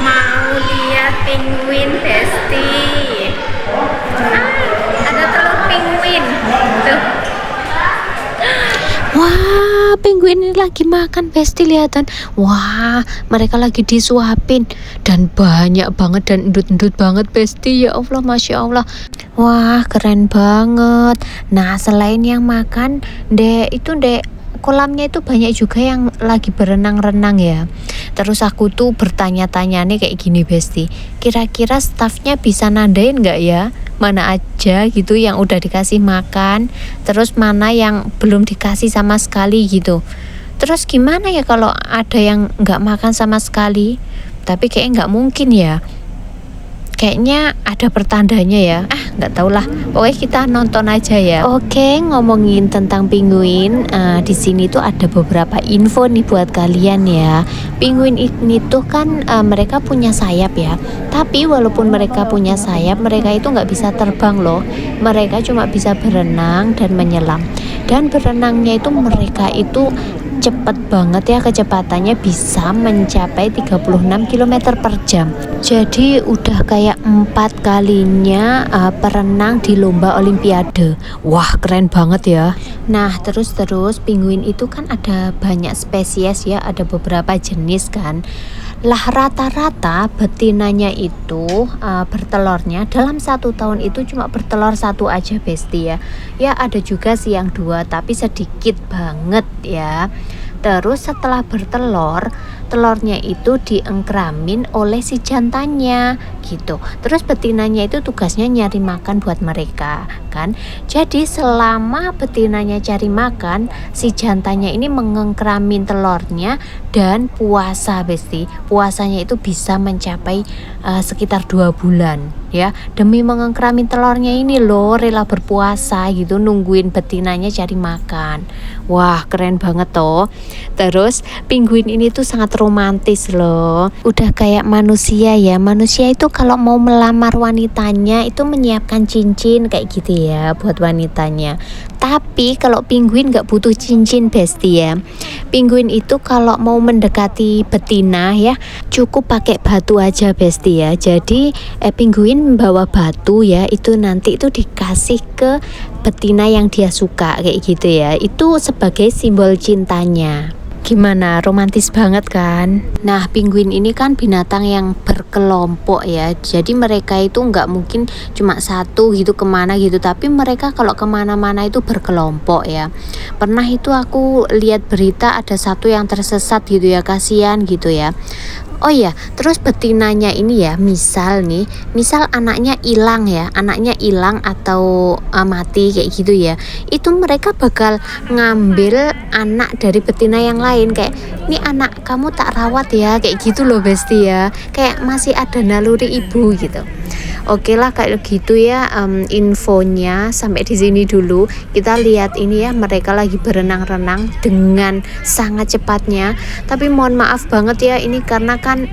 mau lihat penguin Besti. Ada telur penguin tuh. Wah, penguin ini lagi makan, Besti, lihatan. Wah, mereka lagi disuapin dan banyak banget dan endut-endut banget, Besti. Ya Allah, Masya Allah. Wah, keren banget. Nah, selain yang makan, Dek, kolamnya itu banyak juga yang lagi berenang-renang ya. Terus aku tuh bertanya-tanya nih kayak gini, Besti. Kira-kira stafnya bisa nandain nggak ya? Mana aja gitu yang udah dikasih makan, terus mana yang belum dikasih sama sekali gitu. Terus gimana ya kalau ada yang nggak makan sama sekali? Tapi kayaknya nggak mungkin ya. Kayaknya ada pertandanya ya. Nggak tau lah. Pokoknya kita nonton aja ya. Oke, ngomongin tentang penguin, di sini tuh ada beberapa info nih buat kalian ya. Penguin ini tuh kan mereka punya sayap ya. Tapi walaupun mereka punya sayap, mereka itu nggak bisa terbang loh. Mereka cuma bisa berenang dan menyelam. Dan berenangnya itu mereka itu cepet banget ya, kecepatannya bisa mencapai 36 km per jam. Jadi udah kayak 4 kalinya perenang di lomba olimpiade. Wah, keren banget ya. Nah, terus penguin itu kan ada banyak spesies ya, ada beberapa jenis kan. Lah rata-rata betinanya itu bertelurnya dalam 1 tahun itu cuma bertelur 1 aja, Besti ya. Ya ada juga sih yang 2 tapi sedikit banget ya. Terus setelah bertelur, telurnya itu diengkramin oleh si jantannya gitu. Terus betinanya itu tugasnya nyari makan buat mereka kan. Jadi selama betinanya cari makan, si jantannya ini mengengkramin telurnya dan puasa, Besti. Puasanya itu bisa mencapai sekitar 2 bulan ya. Demi mengengkramin telurnya ini loh, rela berpuasa gitu, nungguin betinanya cari makan. Wah, keren banget toh. Terus penguin ini tuh sangat romantis loh. Udah kayak manusia ya. Manusia itu kalau mau melamar wanitanya itu menyiapkan cincin kayak gitu ya buat wanitanya. Tapi kalau penguin nggak butuh cincin, Besti ya. Penguin itu kalau mau mendekati betina ya cukup pakai batu aja, Besti ya. Jadi penguin membawa batu ya, itu nanti itu dikasih ke betina yang dia suka kayak gitu ya. Itu sebagai simbol cintanya. Gimana, romantis banget kan? Nah, penguin ini kan binatang yang berkelompok ya. Jadi mereka itu nggak mungkin cuma satu gitu kemana gitu. Tapi mereka kalau kemana-mana itu berkelompok ya. Pernah itu aku lihat berita ada satu yang tersesat gitu ya, kasihan gitu ya. Oh iya, terus betinanya ini ya, misal anaknya hilang atau mati kayak gitu ya. Itu mereka bakal ngambil anak dari betina yang lain, kayak ini anak kamu tak rawat ya, kayak gitu loh, Besti ya. Kayak masih ada naluri ibu gitu. Oke lah kayak gitu ya, infonya sampai di sini dulu. Kita lihat ini ya, mereka lagi berenang-renang dengan sangat cepatnya. Tapi mohon maaf banget ya, ini karena kan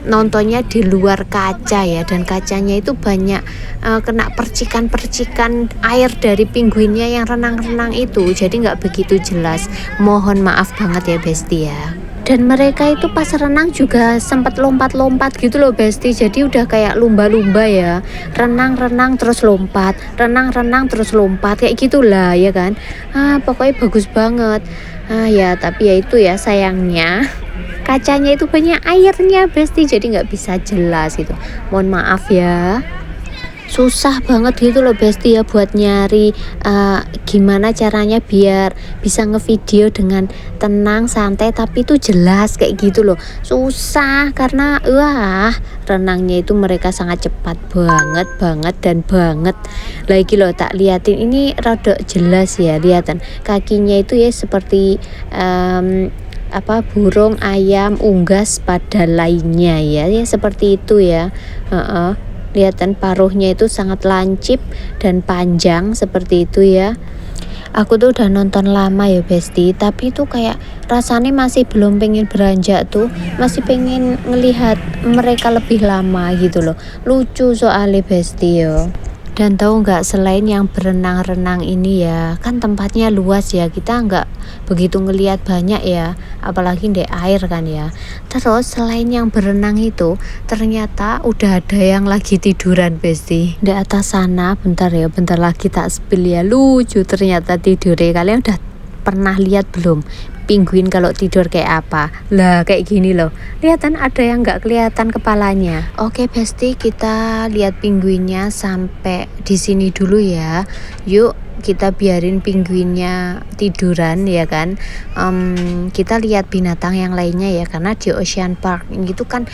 nontonnya di luar kaca ya, dan kacanya itu banyak kena percikan-percikan air dari penguinnya yang renang-renang itu, jadi nggak begitu jelas. Mohon maaf banget ya, Besti ya. Dan mereka itu pas renang juga sempat lompat-lompat gitu loh, Besti. Jadi udah kayak lumba-lumba ya, renang-renang terus lompat, renang-renang terus lompat kayak gitulah ya kan. Pokoknya bagus banget. Ya tapi ya itu ya, sayangnya kacanya itu banyak airnya, Besti, jadi nggak bisa jelas gitu. Mohon maaf ya. Susah banget gitu loh, Besti ya, buat nyari gimana caranya biar bisa ngevideo dengan tenang, santai, tapi itu jelas kayak gitu loh. Susah karena renangnya itu mereka sangat cepat banget. Lagi loh tak liatin ini rada jelas ya, lihatan kakinya itu ya seperti burung, ayam, unggas pada lainnya ya seperti itu ya. Lihatan paruhnya itu sangat lancip dan panjang seperti itu ya. Aku tuh udah nonton lama ya, Besti, tapi itu kayak rasanya masih belum pengen beranjak tuh, masih pengen ngelihat mereka lebih lama gitu loh. Lucu soalnya, Besti yo. Dan tahu nggak, selain yang berenang-renang ini ya, kan tempatnya luas ya, kita nggak begitu ngelihat banyak ya, apalagi di air kan ya. Terus selain yang berenang itu, ternyata udah ada yang lagi tiduran Besti di atas sana. Bentar ya, bentar lagi tak spill ya, lucu ternyata tidurnya. Kalian udah pernah lihat belum penguin kalau tidur kayak apa? Lah kayak gini loh, kelihatan ada yang nggak kelihatan kepalanya. Oke Besti, kita lihat penguinnya sampai di sini dulu ya. Yuk kita biarin penguinnya tiduran ya kan. Kita lihat binatang yang lainnya ya, karena di Ocean Park itu kan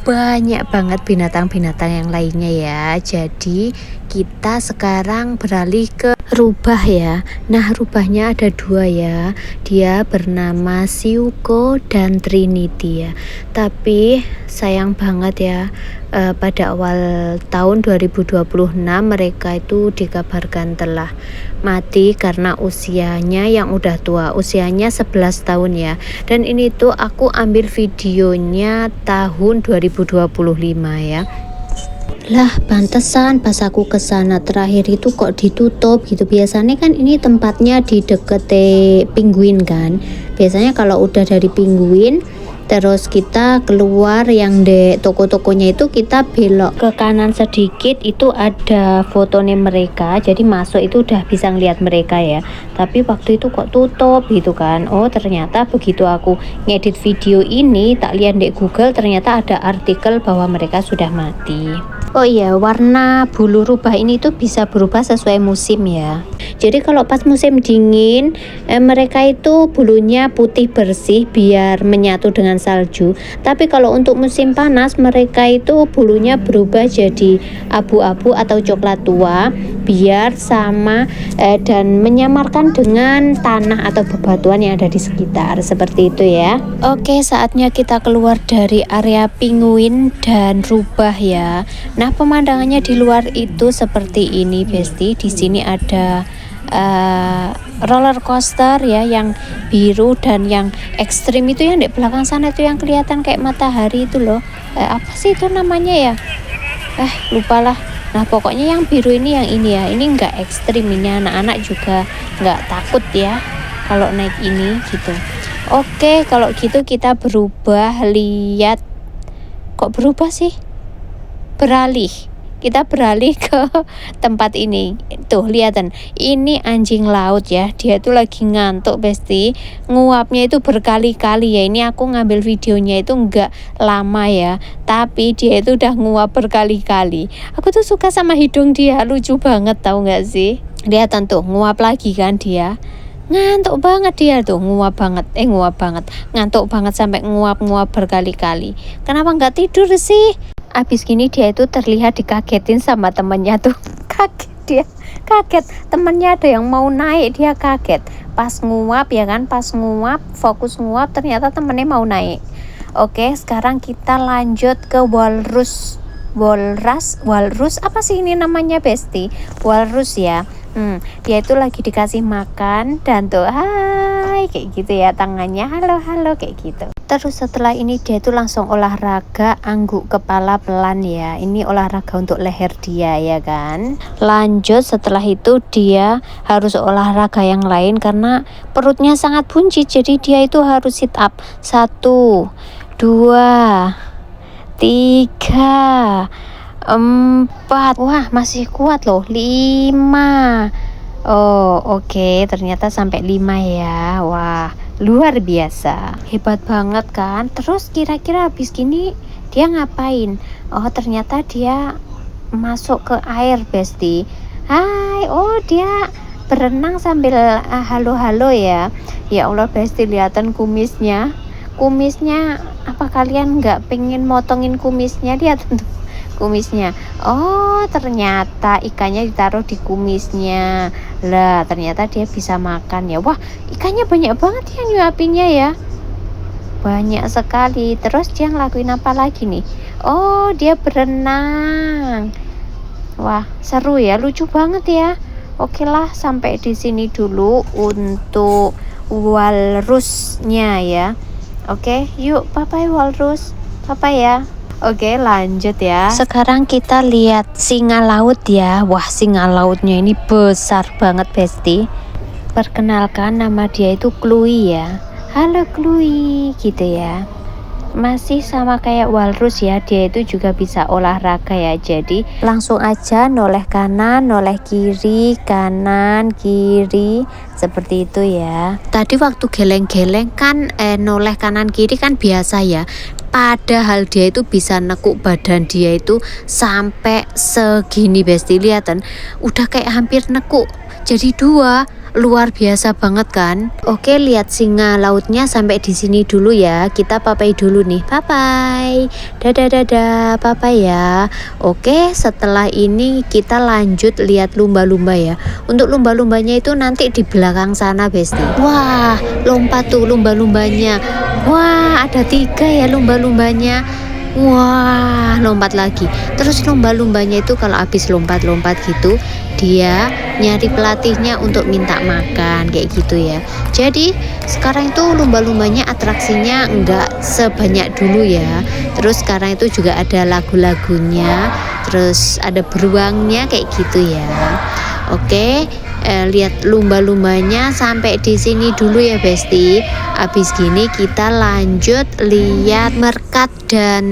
banyak banget binatang-binatang yang lainnya ya. Jadi kita sekarang beralih ke rubah ya. Nah rubahnya ada dua ya, dia bernama Siuko dan Trinity ya. Tapi sayang banget ya, pada awal tahun 2026 mereka itu dikabarkan telah mati karena usianya yang udah tua, usianya 11 tahun ya. Dan ini tuh aku ambil videonya tahun 2025 ya. Lah pantesan pas aku kesana terakhir itu kok ditutup gitu. Biasanya kan ini tempatnya di deket penguin kan. Biasanya kalau udah dari penguin terus kita keluar yang di toko-tokonya itu, kita belok ke kanan sedikit itu ada fotonya mereka, jadi masuk itu udah bisa ngeliat mereka ya. Tapi waktu itu kok tutup gitu kan. Oh ternyata begitu aku ngedit video ini tak lihat di Google, ternyata ada artikel bahwa mereka sudah mati. Oh iya, warna bulu rubah ini tuh bisa berubah sesuai musim ya. Jadi kalau pas musim dingin mereka itu bulunya putih bersih biar menyatu dengan salju. Tapi kalau untuk musim panas mereka itu bulunya berubah jadi abu-abu atau coklat tua biar sama dan menyamarkan dengan tanah atau bebatuan yang ada di sekitar, seperti itu ya. Oke, saatnya kita keluar dari area penguin dan rubah ya. Nah pemandangannya di luar itu seperti ini Besti. Di sini ada roller coaster ya, yang biru dan yang ekstrim itu yang di belakang sana itu yang kelihatan kayak matahari itu loh. Apa sih itu namanya ya? Lupalah. Nah pokoknya yang biru ini, yang ini ya, ini enggak ekstrim, ini anak-anak juga enggak takut ya kalau naik ini gitu. Oke, kalau gitu kita berubah, lihat kok berubah sih, kita beralih ke tempat ini. Tuh lihatan, ini anjing laut ya, dia tuh lagi ngantuk Besti, nguapnya itu berkali-kali ya. Ini aku ngambil videonya itu enggak lama ya, tapi dia itu udah nguap berkali-kali. Aku tuh suka sama hidung dia, lucu banget tahu nggak sih. Lihatan tuh nguap lagi kan, dia ngantuk banget, dia tuh nguap banget, ngantuk banget sampai nguap-nguap berkali-kali. Kenapa nggak tidur sih? Abis gini dia itu terlihat dikagetin sama temennya tuh. Kaget temennya ada yang mau naik, dia kaget pas nguap ya kan, pas nguap fokus nguap ternyata temennya mau naik. Oke, sekarang kita lanjut ke walrus apa sih ini namanya Besti, walrus ya. Dia itu lagi dikasih makan dan tuh hai kayak gitu ya, tangannya halo kayak gitu. Terus setelah ini dia itu langsung olahraga angguk kepala pelan ya. Ini olahraga untuk leher dia ya kan. Lanjut setelah itu dia harus olahraga yang lain karena perutnya sangat buncit, jadi dia itu harus sit up 1, 2, 3, 4. Wah masih kuat loh, 5. Oh oke, ternyata sampai 5 ya. Wah luar biasa, hebat banget kan. Terus kira-kira habis gini dia ngapain? Oh ternyata dia masuk ke air Besti. Hai, oh dia berenang sambil halo-halo ya. Ya Allah Besti, lihatan kumisnya apa kalian nggak pengen motongin kumisnya? Lihat tuh kumisnya. Oh ternyata ikannya ditaruh di kumisnya. Lah ternyata dia bisa makan ya. Wah ikannya banyak banget ya nyuapinnya ya, banyak sekali. Terus dia ngelakuin apa lagi nih? Oh dia berenang. Wah seru ya, lucu banget ya. Oke lah, sampai di sini dulu untuk walrusnya ya. Oke yuk, bye bye walrus, bye bye ya. Oke, lanjut ya. Sekarang kita lihat singa laut ya. Wah, singa lautnya ini besar banget Besti. Perkenalkan, nama dia itu Chloe ya. Halo Chloe, gitu ya. Masih sama kayak walrus ya, dia itu juga bisa olahraga ya. Jadi langsung aja noleh kanan, noleh kiri, kanan, kiri, seperti itu ya. Tadi waktu geleng-geleng kan noleh kanan kiri kan biasa ya. Padahal dia itu bisa nekuk badan dia itu sampai segini Besti, lihatan udah kayak hampir nekuk jadi dua. Luar biasa banget kan. Oke, lihat singa lautnya sampai di sini dulu ya. Kita papai dulu nih. Papai. Dadah dadah, papai ya. Oke, setelah ini kita lanjut lihat lumba-lumba ya. Untuk lumba-lumbanya itu nanti di belakang sana Besti. Wah, lompat tuh lumba-lumbanya. Wah, ada 3 ya lumba-lumbanya. Wah, lompat lagi. Terus lumba-lumbanya itu kalau habis lompat-lompat gitu, dia nyari pelatihnya untuk minta makan kayak gitu ya. Jadi sekarang itu lumba-lumbanya atraksinya enggak sebanyak dulu ya. Terus sekarang itu juga ada lagu-lagunya, terus ada beruangnya kayak gitu ya. Oke, lihat lumba-lumbanya sampai di sini dulu ya Besti. Habis gini kita lanjut lihat merkat dan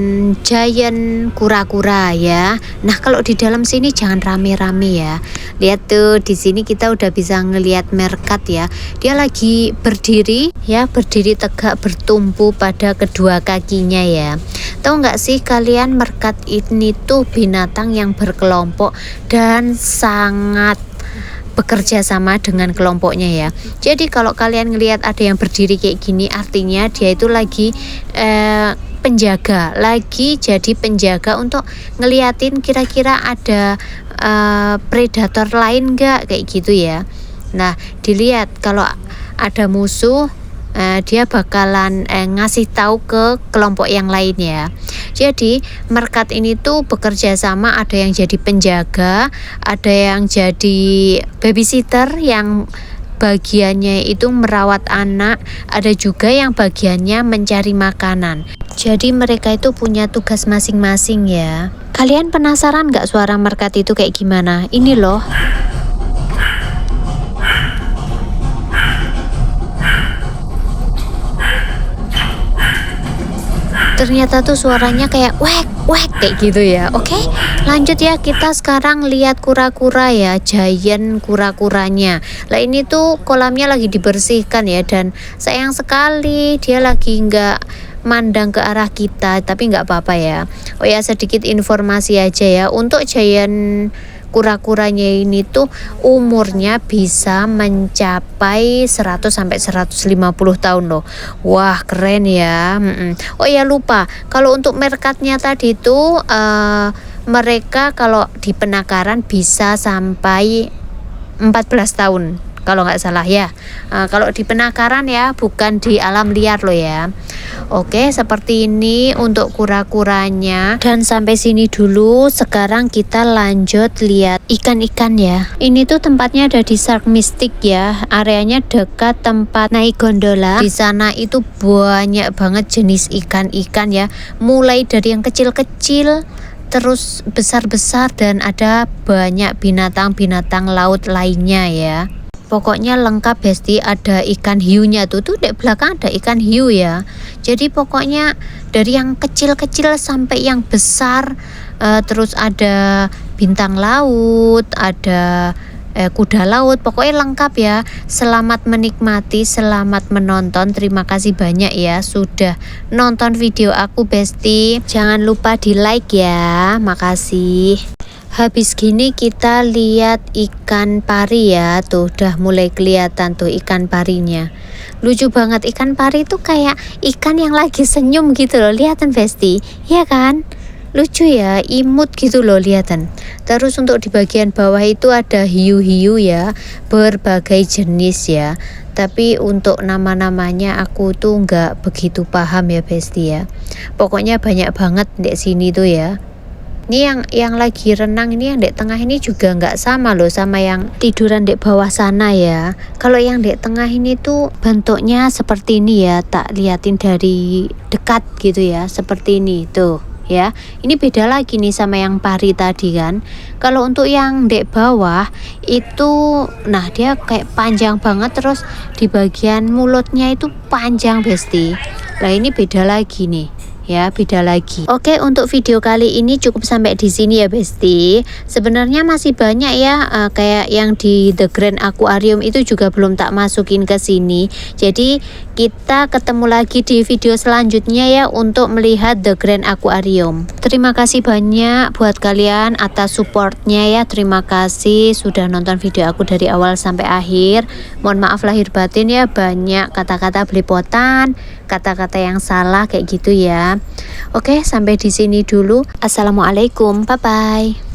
giant kura-kura ya. Nah, kalau di dalam sini jangan rame-rame ya. Lihat tuh, di sini kita udah bisa ngelihat merkat ya. Dia lagi berdiri ya, berdiri tegak bertumpu pada kedua kakinya ya. Tahu nggak sih kalian, merkat ini tuh binatang yang berkelompok dan sangat bekerja sama dengan kelompoknya ya. Jadi kalau kalian ngelihat ada yang berdiri kayak gini, artinya dia itu lagi penjaga, lagi jadi penjaga untuk ngeliatin kira-kira ada predator lain nggak kayak gitu ya. Nah, dilihat kalau ada musuh, dia bakalan ngasih tahu ke kelompok yang lain ya. Jadi merkat ini tuh bekerja sama, ada yang jadi penjaga, ada yang jadi babysitter yang bagiannya itu merawat anak, ada juga yang bagiannya mencari makanan. Jadi mereka itu punya tugas masing-masing ya. Kalian penasaran nggak suara merkat itu kayak gimana? Ini loh. Ternyata tuh suaranya kayak wek wek kayak gitu ya. Oke, lanjut ya, kita sekarang lihat kura-kura ya, giant kura-kuranya. Lah ini tuh kolamnya lagi dibersihkan ya, dan sayang sekali dia lagi nggak mandang ke arah kita, tapi nggak apa-apa ya. Oh ya, sedikit informasi aja ya, untuk giant kura-kuranya ini tuh umurnya bisa mencapai 100 sampai 150 tahun loh. Wah, keren ya. Oh ya, lupa, kalau untuk merkatnya tadi tuh mereka kalau di penangkaran bisa sampai 14 tahun kalau nggak salah ya. Kalau di penangkaran ya, bukan di alam liar loh ya. Oke, seperti ini untuk kura-kuranya. Dan sampai sini dulu. Sekarang kita lanjut lihat ikan-ikan ya. Ini tuh tempatnya ada di Shark Mystic ya. Areanya dekat tempat naik gondola. Di sana itu banyak banget jenis ikan-ikan ya. Mulai dari yang kecil-kecil terus besar-besar, dan ada banyak binatang-binatang laut lainnya ya. Pokoknya lengkap Besti, ada ikan hiunya tuh di belakang ada ikan hiu ya. Jadi pokoknya dari yang kecil-kecil sampai yang besar, terus ada bintang laut, ada kuda laut, pokoknya lengkap ya. Selamat menikmati, selamat menonton. Terima kasih banyak ya sudah nonton video aku Besti. Jangan lupa di like ya, makasih. Habis gini kita lihat ikan pari ya. Tuh udah mulai kelihatan tuh ikan parinya. Lucu banget, ikan pari tuh kayak ikan yang lagi senyum gitu loh. Lihatan Besti, ya kan? Lucu ya, imut gitu loh, lihatan. Terus untuk di bagian bawah itu ada hiu-hiu ya, berbagai jenis ya. Tapi untuk nama-namanya aku tuh nggak begitu paham ya Besti ya. Pokoknya banyak banget di sini tuh ya. Ini yang lagi renang ini, yang di tengah ini juga nggak sama loh sama yang tiduran di bawah sana ya. Kalau yang di tengah ini tuh bentuknya seperti ini ya, tak liatin dari dekat gitu ya, seperti ini tuh. ya. Ini beda lagi nih sama yang pari tadi kan. Kalau untuk yang dek bawah itu, nah dia kayak panjang banget, terus di bagian mulutnya itu panjang besti. Nah ini beda lagi nih. Ya, beda lagi. Oke, untuk video kali ini cukup sampai di sini ya besti. Sebenarnya masih banyak ya, kayak yang di The Grand Aquarium itu juga belum tak masukin ke sini. Jadi kita ketemu lagi di video selanjutnya ya untuk melihat The Grand Aquarium. Terima kasih banyak buat kalian atas supportnya ya. Terima kasih sudah nonton video aku dari awal sampai akhir. Mohon maaf lahir batin ya, banyak kata-kata belepotan, kata-kata yang salah kayak gitu ya. Oke, sampai di sini dulu. Assalamualaikum, bye bye.